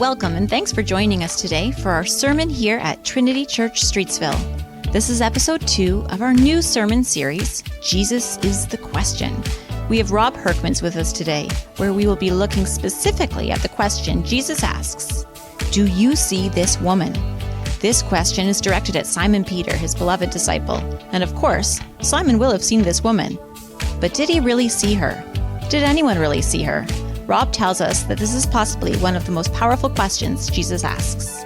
Welcome and thanks for joining us today for our sermon here at Trinity Church, Streetsville. This is episode 2 of our new sermon series, Jesus is the Question. We have Rob Herkmans with us today, where we will be looking specifically at the question Jesus asks, do you see this woman? This question is directed at Simon Peter, his beloved disciple. And of course, Simon will have seen this woman. But did he really see her? Did anyone really see her? Rob tells us that this is possibly one of the most powerful questions Jesus asks.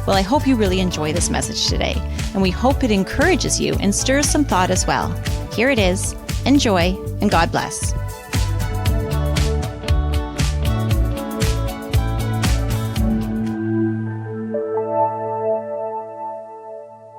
Well, I hope you really enjoy this message today, and we hope it encourages you and stirs some thought as well. Here it is. Enjoy, and God bless.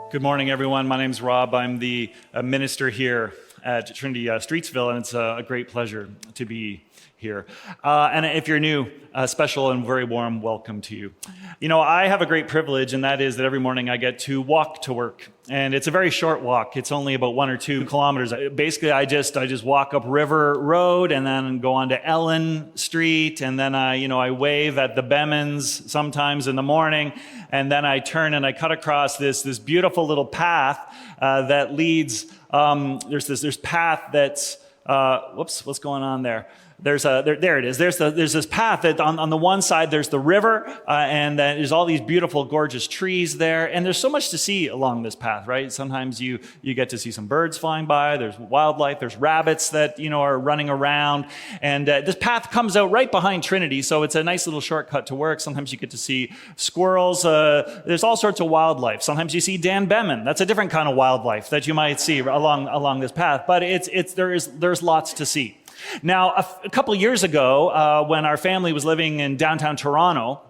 Good morning, everyone. My name's Rob. I'm the minister here at Trinity Streetsville, and it's a great pleasure to be here. And if you're new, a special and very warm welcome to you. You know, I have a great privilege, and that is that every morning I get to walk to work. And it's a very short walk. It's only about 1 or 2 kilometers. Basically, I just walk up River Road and then go on to Ellen Street, and then I wave at the Bemans sometimes in the morning, and then I turn and I cut across this beautiful little path that leads. There's path that's what's going on there? There it is. There's this path that on the one side there's the river, and there's all these beautiful, gorgeous trees there, and there's so much to see along this path, right? Sometimes you get to see some birds flying by. There's wildlife. There's rabbits that are running around, and this path comes out right behind Trinity, so it's a nice little shortcut to work. Sometimes you get to see squirrels. There's all sorts of wildlife. Sometimes you see Dan Beman. That's a different kind of wildlife that you might see along this path, but there's lots to see. Now, a couple of years ago, when our family was living in downtown Toronto,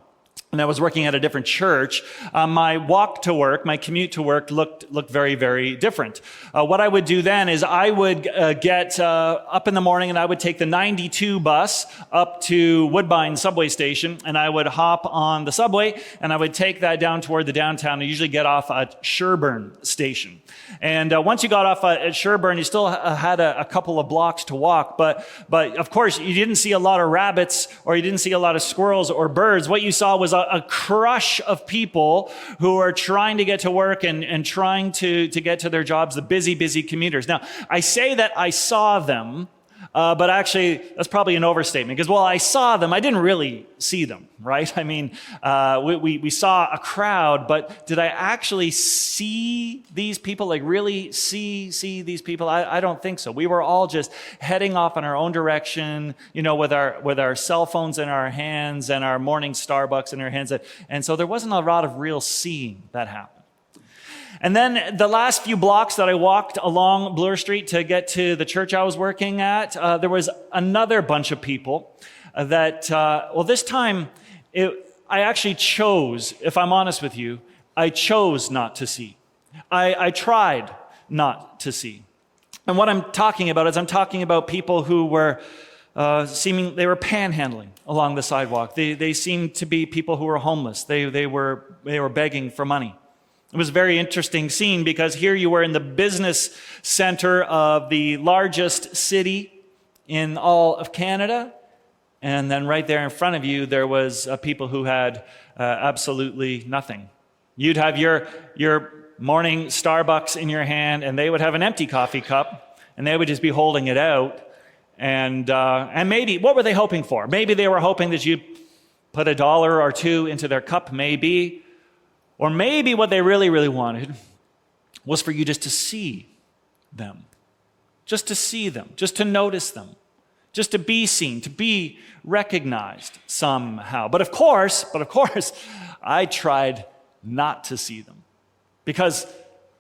and I was working at a different church, my walk to work, my commute to work looked very, very different. What I would do then is I would get up in the morning and I would take the 92 bus up to Woodbine subway station, and I would hop on the subway and I would take that down toward the downtown. I usually get off at Sherbourne station. And once you got off at Sherbourne, you still had a couple of blocks to walk, but of course you didn't see a lot of rabbits or you didn't see a lot of squirrels or birds. What you saw was a crush of people who are trying to get to work and trying to get to their jobs, the busy commuters. Now, I say that I saw them, but actually that's probably an overstatement, because while I saw them, I didn't really see them, right? I mean, we saw a crowd, but did I actually see these people, like really see these people? I don't think so. We were all just heading off in our own direction, with our cell phones in our hands and our morning Starbucks in our hands. And so there wasn't a lot of real seeing that happened. And then the last few blocks that I walked along Bloor Street to get to the church I was working at, there was another bunch of people that, this time I actually chose, if I'm honest with you, I chose not to see. I tried not to see. And what I'm talking about is I'm talking about people who were they were panhandling along the sidewalk. They seemed to be people who were homeless. They were begging for money. It was a very interesting scene because here you were in the business center of the largest city in all of Canada, and then right there in front of you there was people who had absolutely nothing. You'd have your morning Starbucks in your hand, and they would have an empty coffee cup, and they would just be holding it out. And maybe, what were they hoping for? Maybe they were hoping that you put $1 or $2 into their cup, maybe. Or maybe what they really, really wanted was for you just to see them. Just to see them. Just to notice them. Just to be seen, to be recognized somehow. But of course, I tried not to see them. Because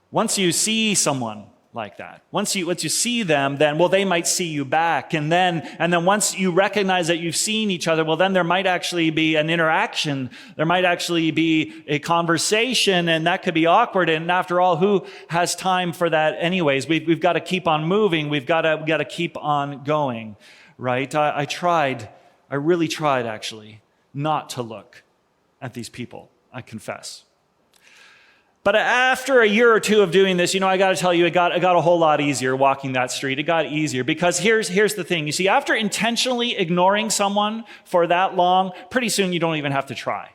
once you see someone like that, once you see them, then, they might see you back. And then once you recognize that you've seen each other, then there might actually be an interaction. There might actually be a conversation, and that could be awkward. And after all, who has time for that anyways? We've got to keep on moving. We've got to keep on going, right? I really tried actually not to look at these people, I confess. But after a year or two of doing this, I got to tell you, it got a whole lot easier walking that street. It got easier because here's the thing. You see, after intentionally ignoring someone for that long, pretty soon you don't even have to try.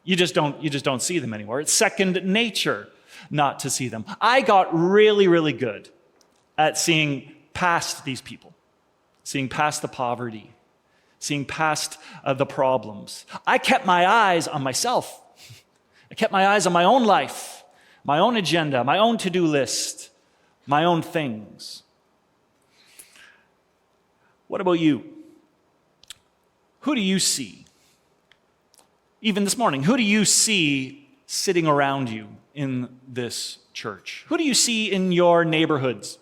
You just don't see them anymore. It's second nature not to see them. I got really, really good at seeing past these people, seeing past the poverty, seeing past the problems. I kept my eyes on myself. I kept my eyes on my own life, my own agenda, my own to-do list, my own things. What about you? Who do you see? Even this morning, who do you see sitting around you in this church? Who do you see in your neighborhoods?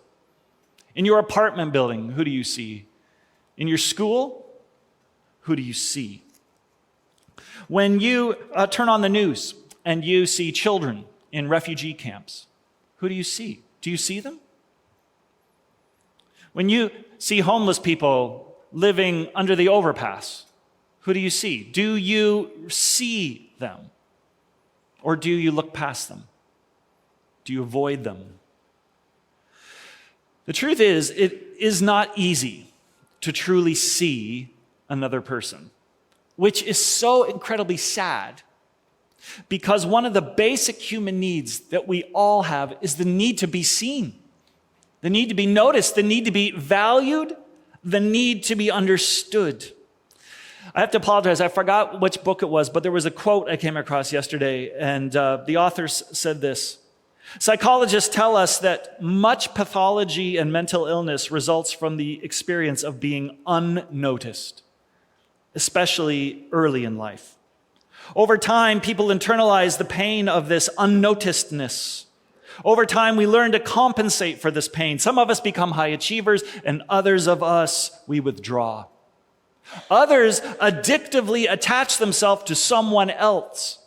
In your apartment building, who do you see? In your school, who do you see? When you turn on the news and you see children in refugee camps, who do you see? Do you see them? When you see homeless people living under the overpass, who do you see? Do you see them? Or do you look past them? Do you avoid them? The truth is, it is not easy to truly see another person, which is so incredibly sad, because one of the basic human needs that we all have is the need to be seen, the need to be noticed, the need to be valued, the need to be understood. I have to apologize. I forgot which book it was, but there was a quote I came across yesterday, and the author said this: "Psychologists tell us that much pathology and mental illness results from the experience of being unnoticed, especially early in life. Over time, people internalize the pain of this unnoticedness. Over time, we learn to compensate for this pain. Some of us become high achievers, and others of us, we withdraw. Others addictively attach themselves to someone else.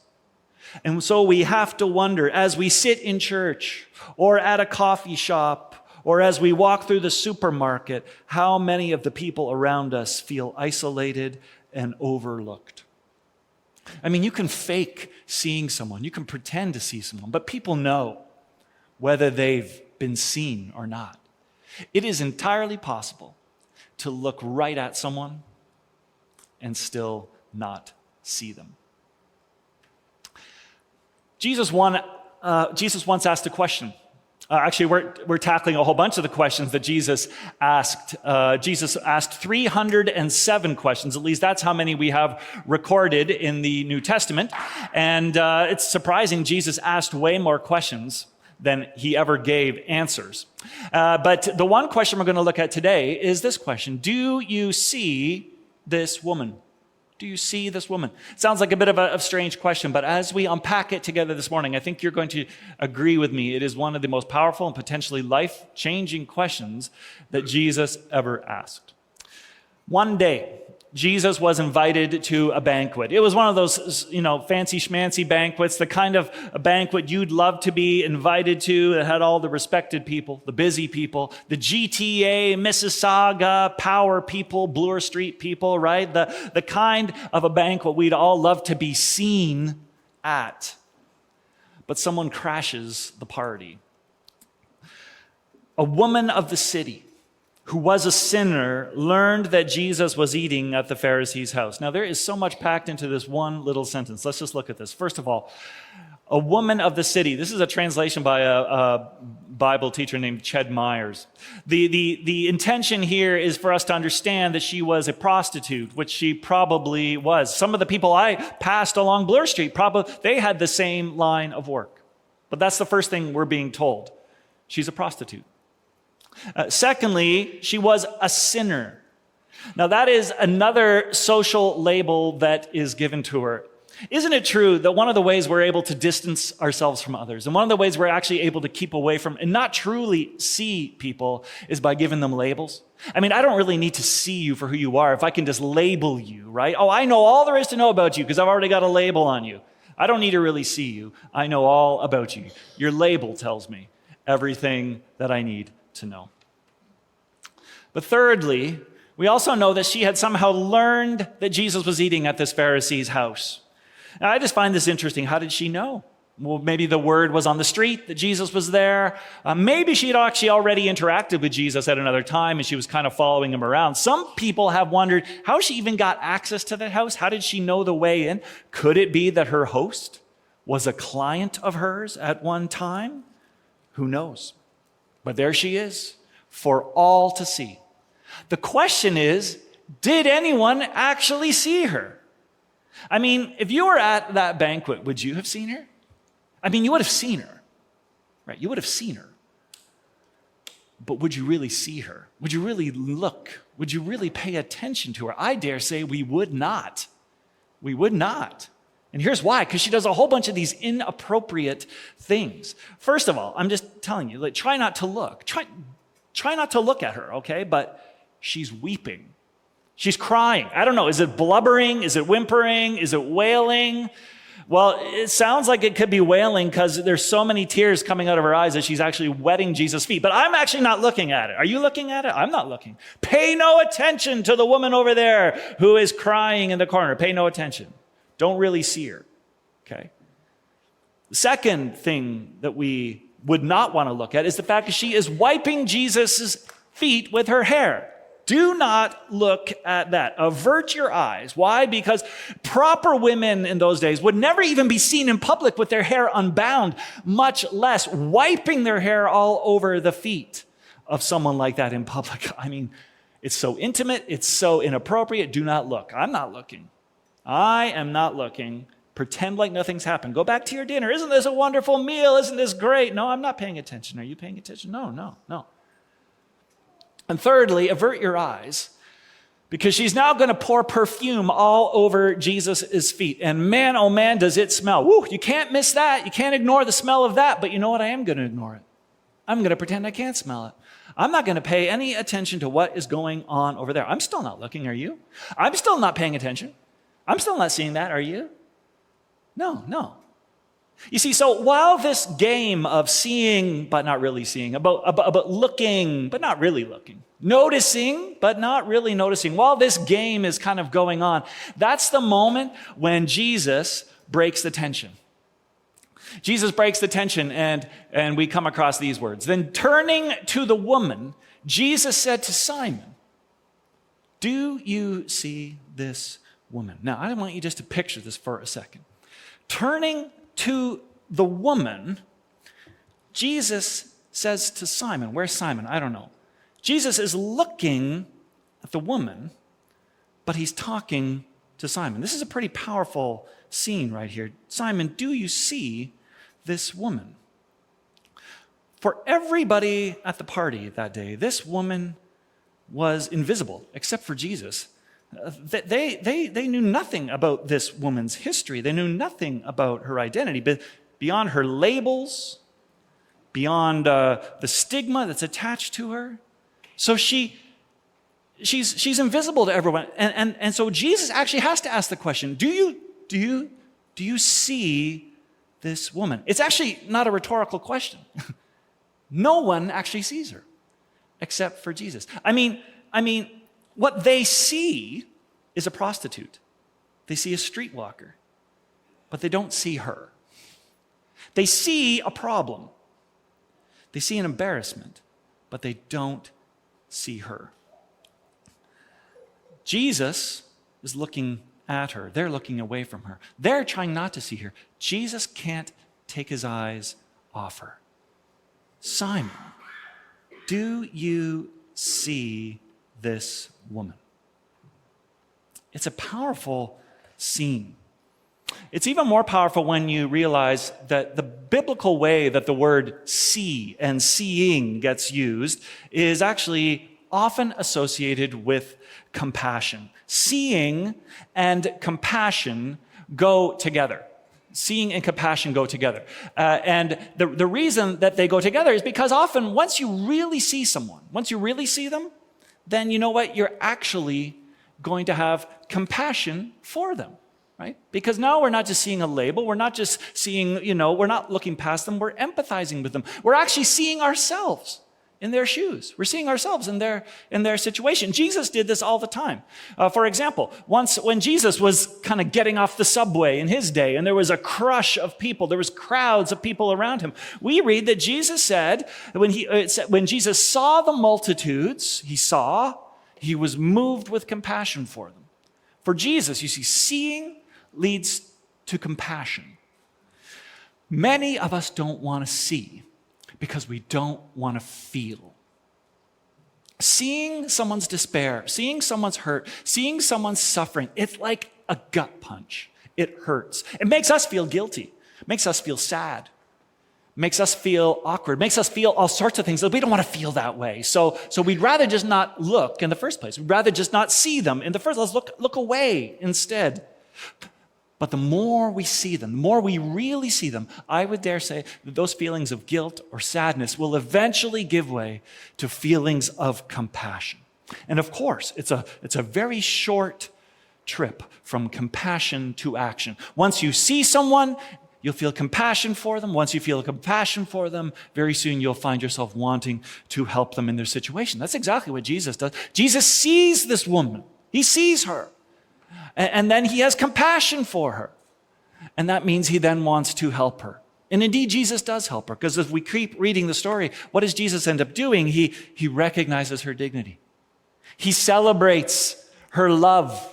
And so we have to wonder, as we sit in church or at a coffee shop or as we walk through the supermarket, how many of the people around us feel isolated and overlooked." I mean, you can fake seeing someone, you can pretend to see someone, but people know whether they've been seen or not. It is entirely possible to look right at someone and still not see them. Jesus once asked a question. Actually, we're tackling a whole bunch of the questions that Jesus asked. Jesus asked 307 questions. At least that's how many we have recorded in the New Testament. And it's surprising Jesus asked way more questions than he ever gave answers. But the one question we're going to look at today is this question: do you see this woman? Do you see this woman? It sounds like a bit of a strange question, but as we unpack it together this morning, I think you're going to agree with me. It is one of the most powerful and potentially life-changing questions that Jesus ever asked. One day, Jesus was invited to a banquet. It was one of those, fancy schmancy banquets, the kind of a banquet you'd love to be invited to, that had all the respected people, the busy people, the GTA, Mississauga, power people, Bloor Street people, right? The kind of a banquet we'd all love to be seen at. But someone crashes the party. A woman of the city, who was a sinner, learned that Jesus was eating at the Pharisee's house. Now, there is so much packed into this one little sentence. Let's just look at this. First of all, a woman of the city. This is a translation by a Bible teacher named Ched Myers. The intention here is for us to understand that she was a prostitute, which she probably was. Some of the people I passed along Bloor Street, they had the same line of work. But that's the first thing we're being told. She's a prostitute. Secondly, she was a sinner. Now, that is another social label that is given to her. Isn't it true that one of the ways we're able to distance ourselves from others, and one of the ways we're actually able to keep away from and not truly see people, is by giving them labels? I mean, I don't really need to see you for who you are if I can just label you, right? Oh, I know all there is to know about you because I've already got a label on you. I don't need to really see you. I know all about you. Your label tells me everything that I need to know. But thirdly, we also know that she had somehow learned that Jesus was eating at this Pharisee's house. Now, I just find this interesting. How did she know? Well, maybe the word was on the street that Jesus was there. Maybe she'd actually already interacted with Jesus at another time and she was kind of following him around. Some people have wondered how she even got access to the house. How did she know the way in? Could it be that her host was a client of hers at one time? Who knows? But there she is for all to see. The question is, did anyone actually see her? I mean, if you were at that banquet, would you have seen her? I mean, you would have seen her, right? You would have seen her. But would you really see her? Would you really look? Would you really pay attention to her? I dare say we would not. We would not. And here's why, because she does a whole bunch of these inappropriate things. First of all, I'm just telling you, try not to look. Try not to look at her, okay? But she's weeping. She's crying. I don't know, is it blubbering? Is it whimpering? Is it wailing? Well, it sounds like it could be wailing because there's so many tears coming out of her eyes that she's actually wetting Jesus' feet. But I'm actually not looking at it. Are you looking at it? I'm not looking. Pay no attention to the woman over there who is crying in the corner. Pay no attention. Don't really see her, okay? The second thing that we would not want to look at is the fact that she is wiping Jesus' feet with her hair. Do not look at that. Avert your eyes. Why? Because proper women in those days would never even be seen in public with their hair unbound, much less wiping their hair all over the feet of someone like that in public. I mean, it's so intimate. It's so inappropriate. Do not look. I'm not looking. I am not looking. Pretend like nothing's happened. Go back to your dinner. Isn't this a wonderful meal? Isn't this great? No, I'm not paying attention. Are you paying attention? No. And thirdly, avert your eyes because she's now going to pour perfume all over Jesus' feet. And man, oh man, does it smell. Woo, you can't miss that. You can't ignore the smell of that. But you know what? I am going to ignore it. I'm going to pretend I can't smell it. I'm not going to pay any attention to what is going on over there. I'm still not looking, are you? I'm still not paying attention. I'm still not seeing that, are you? No. You see, so while this game of seeing but not really seeing, about looking but not really looking, noticing but not really noticing, while this game is kind of going on, that's the moment when Jesus breaks the tension. Jesus breaks the tension and we come across these words. Then turning to the woman, Jesus said to Simon, "Do you see this woman?" Now, I want you just to picture this for a second. Turning to the woman, Jesus says to Simon, where's Simon? I don't know. Jesus is looking at the woman, but he's talking to Simon. This is a pretty powerful scene right here. Simon, do you see this woman? For everybody at the party that day, this woman was invisible, except for Jesus. They knew nothing about this woman's history. They knew nothing about her identity, but beyond her labels, beyond the stigma that's attached to her. So she's invisible to everyone. And so Jesus actually has to ask the question, do you see this woman? It's actually not a rhetorical question. No one actually sees her except for Jesus. I mean, what they see is a prostitute. They see a streetwalker, but they don't see her. They see a problem. They see an embarrassment, but they don't see her. Jesus is looking at her. They're looking away from her. They're trying not to see her. Jesus can't take his eyes off her. Simon, do you see this woman? It's a powerful scene. It's even more powerful when you realize that the biblical way that the word see and seeing gets used is actually often associated with compassion. Seeing and compassion go together. Seeing and compassion go together. And the reason that they go together is because often once you really see someone, once you really see them, then you know what? You're actually going to have compassion for them, right? Because now we're not just seeing a label. We're not just seeing, we're not looking past them. We're empathizing with them. We're actually seeing ourselves in their shoes. We're seeing ourselves in their situation. Jesus did this all the time. For example, once when Jesus was kind of getting off the subway in his day, and there was a crush of people, there was crowds of people around him, we read that Jesus said, when Jesus saw the multitudes, he was moved with compassion for them. For Jesus, you see, seeing leads to compassion. Many of us don't want to see because we don't want to feel. Seeing someone's despair, seeing someone's hurt, seeing someone's suffering, it's like a gut punch. It hurts. It makes us feel guilty. It makes us feel sad. It makes us feel awkward. It makes us feel all sorts of things that we don't want to feel that way. So we'd rather just not look in the first place. We'd rather just not see them in the first place. Let's look away instead. But the more we see them, the more we really see them, I would dare say that those feelings of guilt or sadness will eventually give way to feelings of compassion. And of course, it's a very short trip from compassion to action. Once you see someone, you'll feel compassion for them. Once you feel compassion for them, very soon you'll find yourself wanting to help them in their situation. That's exactly what Jesus does. Jesus sees this woman. He sees her. And then he has compassion for her. And that means he then wants to help her. And indeed, Jesus does help her, because as we keep reading the story, what does Jesus end up doing? He recognizes her dignity. He celebrates her love.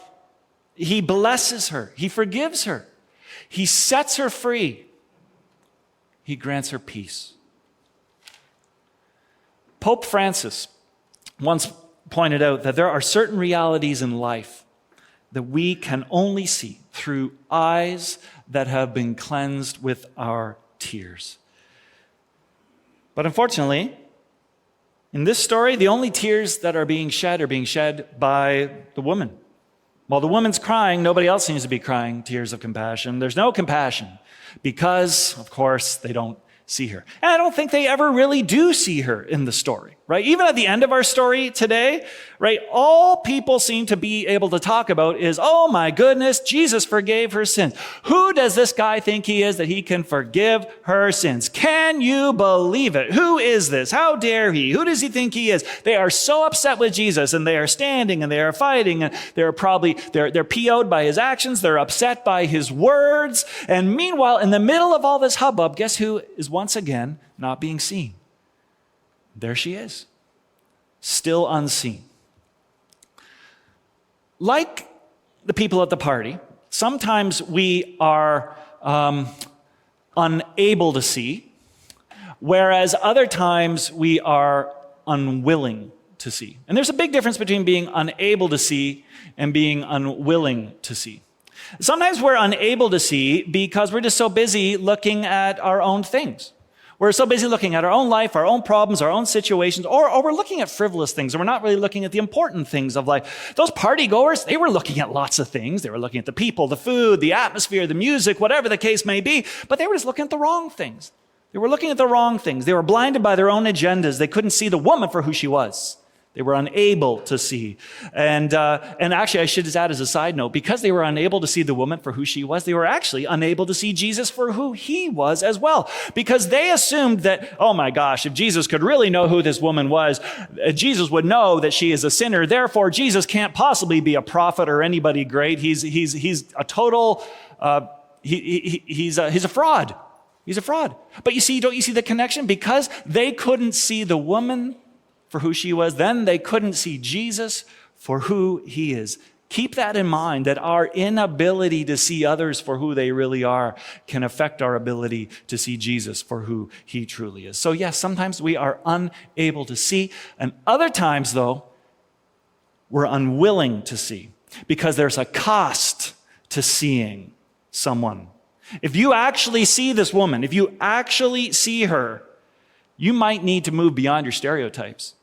He blesses her. He forgives her. He sets her free. He grants her peace. Pope Francis once pointed out that there are certain realities in life that we can only see through eyes that have been cleansed with our tears. But unfortunately, in this story, the only tears that are being shed by the woman. While the woman's crying, nobody else seems to be crying tears of compassion. There's no compassion because, of course, they don't see her. And I don't think they ever really do see her in the story, right? Even at the end of our story today, right, all people seem to be able to talk about is, oh my goodness, Jesus forgave her sins. Who does this guy think he is that he can forgive her sins? Can you believe it? Who is this? How dare he? Who does he think he is? They are so upset with Jesus, and they are standing and they are fighting, and they're PO'd by his actions. They're upset by his words. And meanwhile, in the middle of all this hubbub, guess who is once again not being seen? There she is, still unseen. Like the people at the party, sometimes we are unable to see, whereas other times we are unwilling to see. And there's a big difference between being unable to see and being unwilling to see. Sometimes we're unable to see because we're just so busy looking at our own things. We're so busy looking at our own life, our own problems, our own situations, or we're looking at frivolous things, and we're not really looking at the important things of life. Those party goers, they were looking at lots of things. They were looking at the people, the food, the atmosphere, the music, whatever the case may be, but they were just looking at the wrong things. They were looking at the wrong things. They were blinded by their own agendas. They couldn't see the woman for who she was. They were unable to see. And actually, I should just add as a side note, because they were unable to see the woman for who she was, they were actually unable to see Jesus for who he was as well. Because they assumed that, oh my gosh, if Jesus could really know who this woman was, Jesus would know that she is a sinner. Therefore, Jesus can't possibly be a prophet or anybody great. He's a total, he's a fraud. He's a fraud. But you see, don't you see the connection? Because they couldn't see the woman for who she was, then they couldn't see Jesus for who he is. Keep that in mind, that our inability to see others for who they really are can affect our ability to see Jesus for who he truly is. So yes, sometimes we are unable to see, and other times, though, we're unwilling to see because there's a cost to seeing someone. If you actually see this woman, if you actually see her, you might need to move beyond your stereotypes.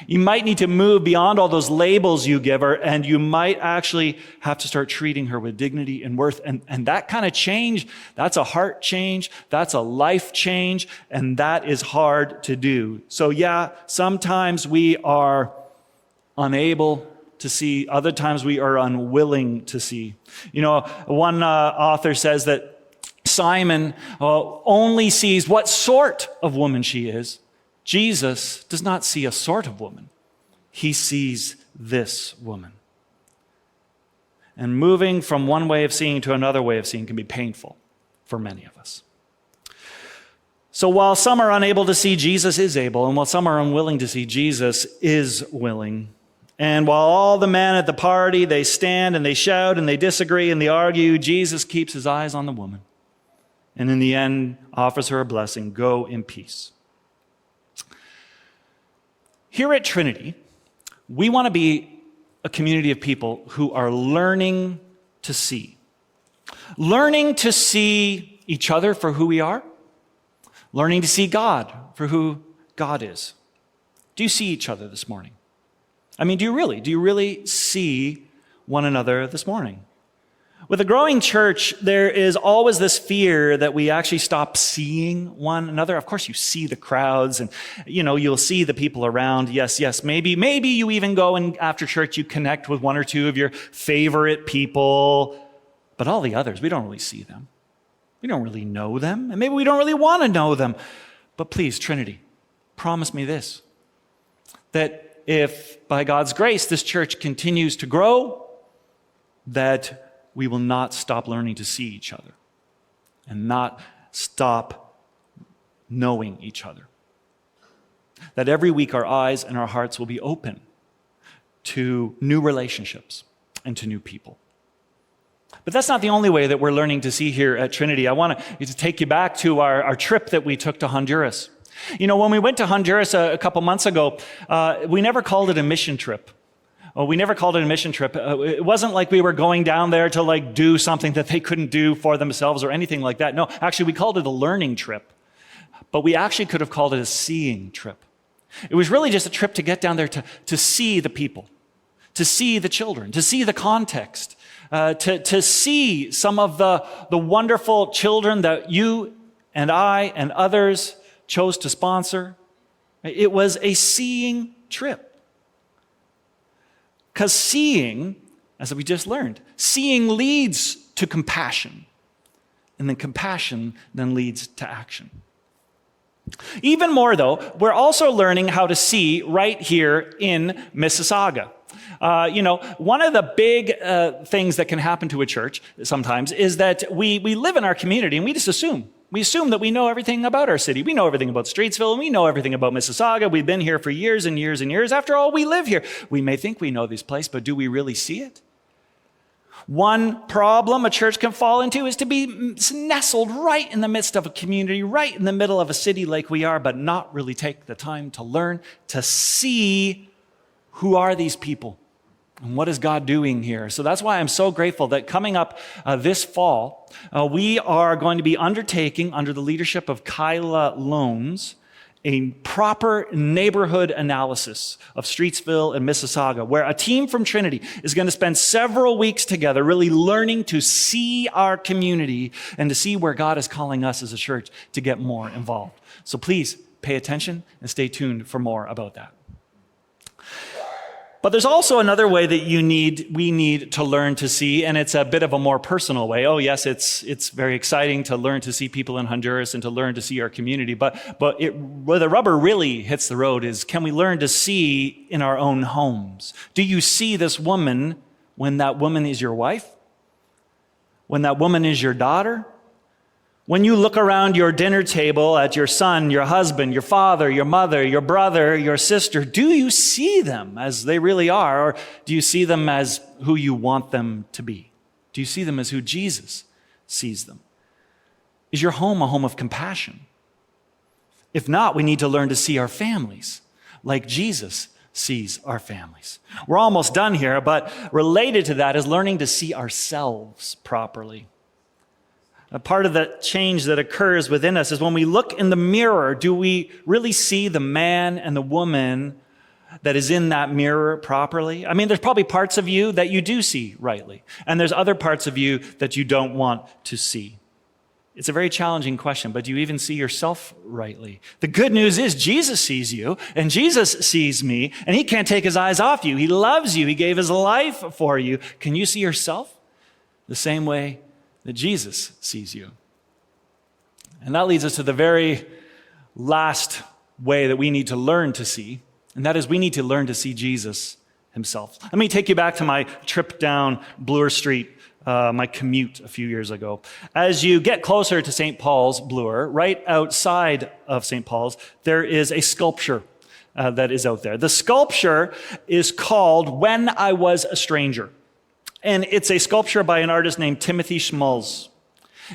You might need to move beyond all those labels you give her, and you might actually have to start treating her with dignity and worth. And that kind of change, that's a heart change, that's a life change, and that is hard to do. So yeah, sometimes we are unable to see, other times we are unwilling to see. You know, one author says that Simon only sees what sort of woman she is. Jesus does not see a sort of woman. He sees this woman. And moving from one way of seeing to another way of seeing can be painful for many of us. So while some are unable to see, Jesus is able, and while some are unwilling to see, Jesus is willing. And while all the men at the party, they stand and they shout and they disagree and they argue, Jesus keeps his eyes on the woman. And in the end, offers her a blessing. Go in peace. Here at Trinity, we want to be a community of people who are learning to see. Learning to see each other for who we are. Learning to see God for who God is. Do you see each other this morning? I mean, do you really see one another this morning? With a growing church, there is always this fear that we actually stop seeing one another. Of course, you see the crowds and, you'll see the people around. Yes. Maybe you even go and after church, you connect with one or two of your favorite people. But all the others, we don't really see them. We don't really know them. And maybe we don't really want to know them. But please, Trinity, promise me this, that if by God's grace this church continues to grow, that we will not stop learning to see each other and not stop knowing each other. That every week our eyes and our hearts will be open to new relationships and to new people. But that's not the only way that we're learning to see here at Trinity. I want to take you back to our trip that we took to Honduras. When we went to Honduras a couple months ago, we never called it a mission trip. It wasn't like we were going down there to do something that they couldn't do for themselves or anything like that. No, actually, we called it a learning trip. But we actually could have called it a seeing trip. It was really just a trip to get down there to see the people, to see the children, to see the context, to see some of the wonderful children that you and I and others chose to sponsor. It was a seeing trip. Because seeing, as we just learned, seeing leads to compassion. And then compassion then leads to action. Even more, though, we're also learning how to see right here in Mississauga. One of the big things that can happen to a church sometimes is that we live in our community and we just assume. We assume that we know everything about our city. We know everything about Streetsville, and we know everything about Mississauga. We've been here for years and years and years. After all, we live here. We may think we know this place, but do we really see it? One problem a church can fall into is to be nestled right in the midst of a community, right in the middle of a city like we are, but not really take the time to learn to see who are these people and what is God doing here. So that's why I'm so grateful that coming up this fall, we are going to be undertaking, under the leadership of Kyla Loans, a proper neighborhood analysis of Streetsville and Mississauga, where a team from Trinity is going to spend several weeks together really learning to see our community and to see where God is calling us as a church to get more involved. So please pay attention and stay tuned for more about that. But there's also another way that we need to learn to see, and it's a bit of a more personal way. Oh, yes, it's very exciting to learn to see people in Honduras and to learn to see our community. But where the rubber really hits the road is, can we learn to see in our own homes? Do you see this woman when that woman is your wife? When that woman is your daughter? When you look around your dinner table at your son, your husband, your father, your mother, your brother, your sister, do you see them as they really are, or do you see them as who you want them to be? Do you see them as who Jesus sees them? Is your home a home of compassion? If not, we need to learn to see our families like Jesus sees our families. We're almost done here, but related to that is learning to see ourselves properly. A part of the change that occurs within us is when we look in the mirror, do we really see the man and the woman that is in that mirror properly? I mean, there's probably parts of you that you do see rightly, and there's other parts of you that you don't want to see. It's a very challenging question, but do you even see yourself rightly? The good news is Jesus sees you, and Jesus sees me, and he can't take his eyes off you. He loves you. He gave his life for you. Can you see yourself the same way that Jesus sees you? And that leads us to the very last way that we need to learn to see, and that is we need to learn to see Jesus himself. Let me take you back to my trip down Bloor Street, my commute a few years ago. As you get closer to St. Paul's, Bloor, right outside of St. Paul's, there is a sculpture that is out there. The sculpture is called When I Was a Stranger. And it's a sculpture by an artist named Timothy Schmalz.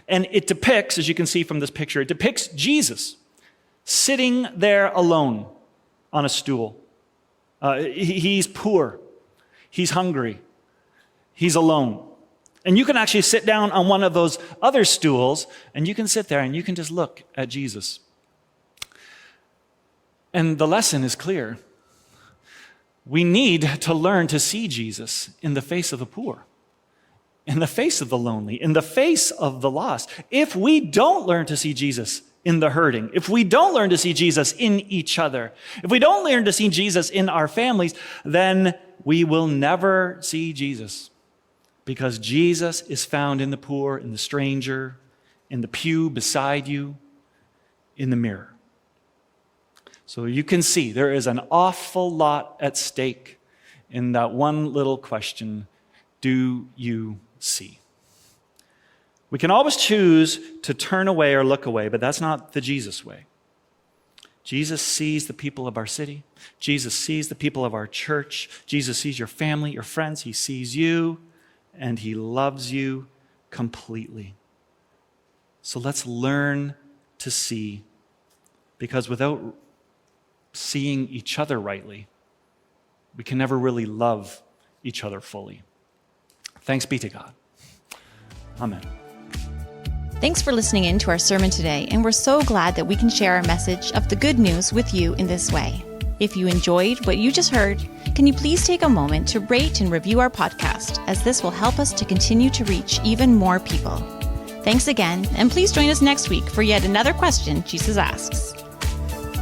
And it depicts, as you can see from this picture, it depicts Jesus sitting there alone on a stool. He's poor. He's hungry. He's alone. And you can actually sit down on one of those other stools, and you can sit there and you can just look at Jesus. And the lesson is clear. We need to learn to see Jesus in the face of the poor, in the face of the lonely, in the face of the lost. If we don't learn to see Jesus in the hurting, if we don't learn to see Jesus in each other, if we don't learn to see Jesus in our families, then we will never see Jesus. Because Jesus is found in the poor, in the stranger, in the pew beside you, in the mirror. So you can see there is an awful lot at stake in that one little question, do you see? We can always choose to turn away or look away, but that's not the Jesus way. Jesus sees the people of our city. Jesus sees the people of our church. Jesus sees your family, your friends. He sees you, and he loves you completely. So let's learn to see, because without seeing each other rightly, we can never really love each other fully. Thanks be to God. Amen. Thanks for listening in to our sermon today, and we're so glad that we can share our message of the good news with you in this way. If you enjoyed what you just heard, can you please take a moment to rate and review our podcast, as this will help us to continue to reach even more people. Thanks again, and please join us next week for yet another question Jesus asks.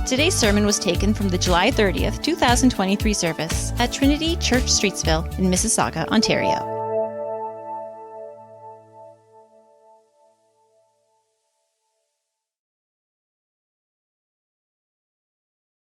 Today's sermon was taken from the July 30th, 2023 service at Trinity Church Streetsville in Mississauga, Ontario.